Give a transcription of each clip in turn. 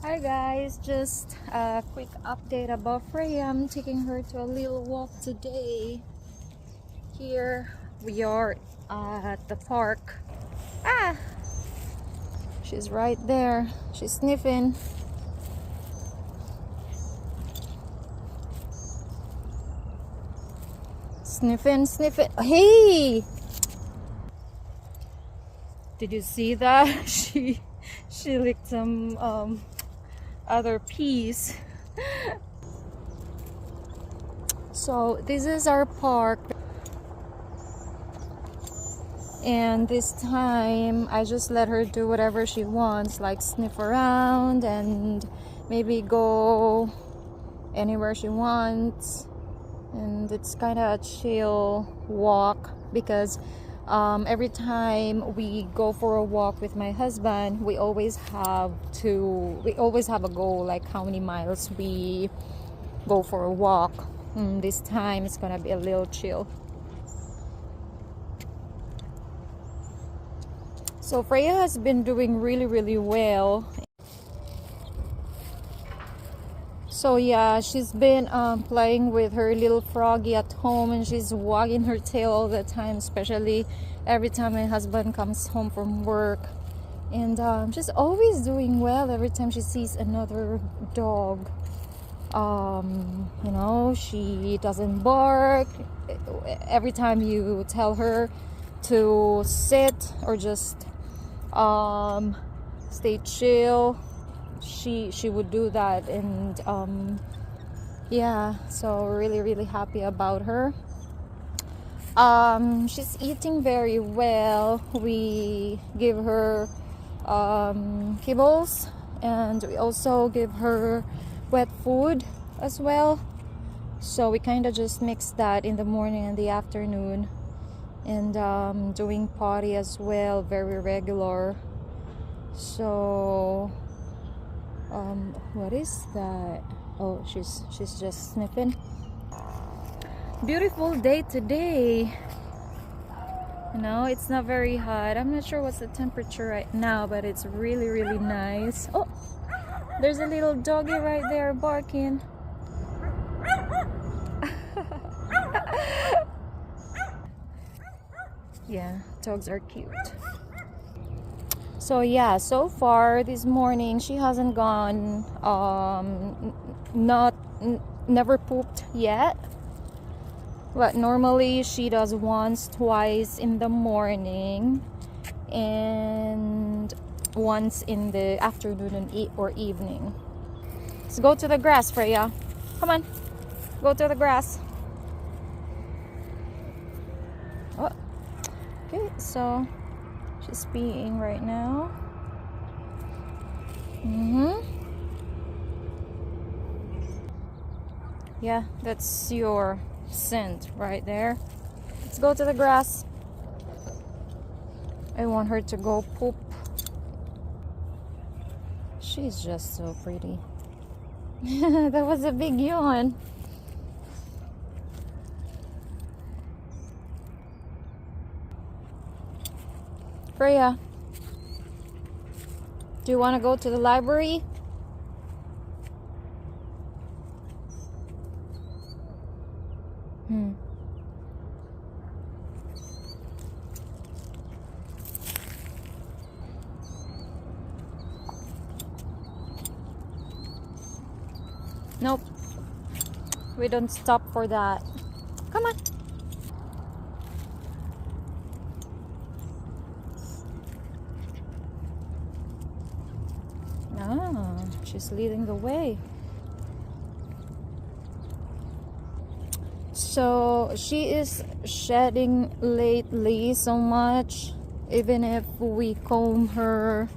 Hi guys, just a quick update about Freya. I'm taking her to a little walk today. Here we are at the park. Ah, she's right there. She's sniffing. Sniffing. Hey! Did you see that? She licked some other piece. So this is our park, and this time I just let her do whatever she wants, like sniff around and maybe go anywhere she wants. And it's kind of a chill walk because every time we go for a walk with my husband, we always have a goal, like how many miles we go for a walk. This time it's gonna be a little chill. So Freya has been doing really well. So yeah, she's been playing with her little froggy at home, and she's wagging her tail all the time, especially every time my husband comes home from work. And she's always doing well every time she sees another dog. She doesn't bark. Every time you tell her to sit or just stay chill, she would do that. And yeah, so really happy about her. She's eating very well. We give her kibbles, and we also give her wet food as well. So we kind of just mix that in the morning and the afternoon. And doing potty as well, very regular. So what is that? Oh, she's just sniffing. Beautiful day today. It's not very hot. I'm not sure what's the temperature right now, but it's really nice. Oh, there's a little doggy right there barking. Yeah, dogs are cute. So yeah, so far this morning she hasn't gone never pooped yet, but normally she does once, twice in the morning and once in the afternoon or evening. Let's go to the grass, Freya. Come on, go to the grass. Oh, okay, so she's peeing right now. Yeah, that's your scent right there. Let's go to the grass. I want her to go poop. She's just so pretty. That was a big yawn. Freya, do you want to go to the library? Nope. We don't stop for that. Come on. Ah, she's leading the way. So she is shedding lately so much. Even if we comb her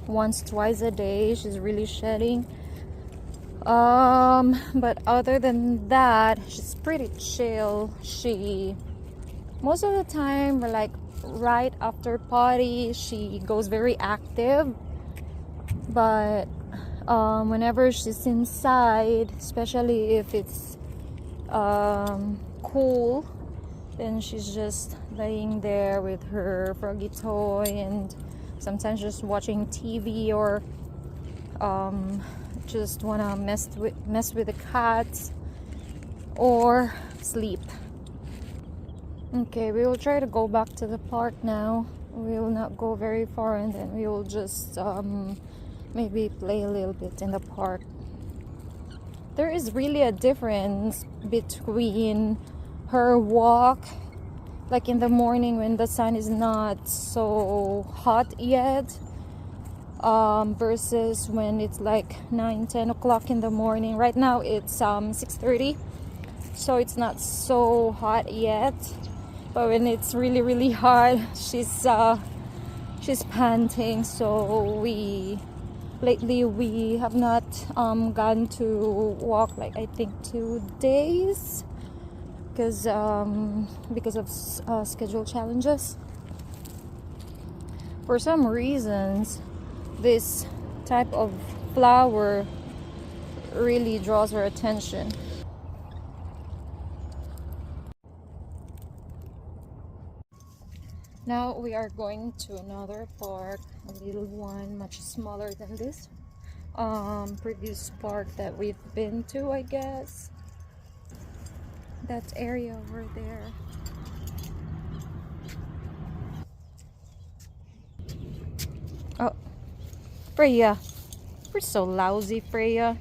once, twice a day, she's really shedding. But other than that, she's pretty chill. She most of the time, like right after potty, she goes very active. But whenever she's inside, especially if it's cool, then she's just laying there with her froggy toy and sometimes just watching TV or just wanna mess with the cats or sleep. Okay, we will try to go back to the park now. We will not go very far, and then we will just maybe play a little bit in the park. There is really a difference between her walk like in the morning when the sun is not so hot yet, versus when it's like 9-10 o'clock in the morning. Right now it's 6:30, so it's not so hot yet, but when it's really hot, she's panting. So lately we have not gone to walk, like I think 2 days, because of schedule challenges. For some reasons, this type of flower really draws her attention. Now we are going to another park, a little one, much smaller than this previous park that we've been to, I guess. That area over there. Oh, Freya. We're so lousy, Freya.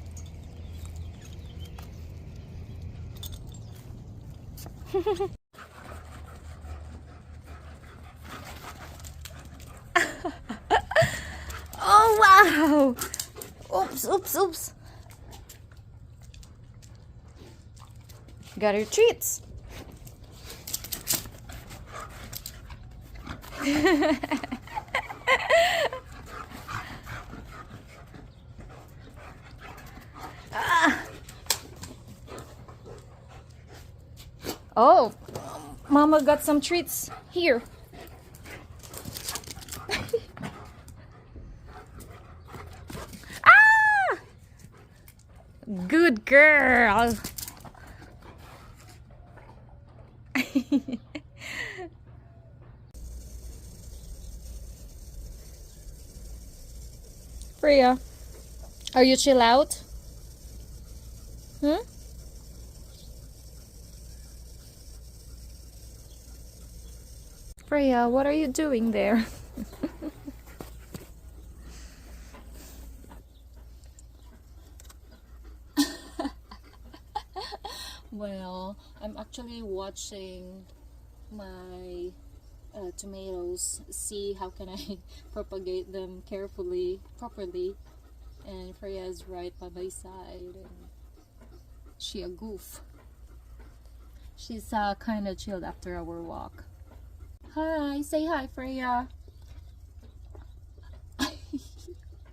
Oh, wow. Oops. Got your treats. Oh, Mama got some treats here. Ah! Good girl. Freya, are you chill out? Hmm? Freya, what are you doing there? Well, I'm actually watching my tomatoes, see how can I propagate them properly, and Freya is right by my side, and she a goof. She's kind of chilled after our walk. Hi, say hi, Freya.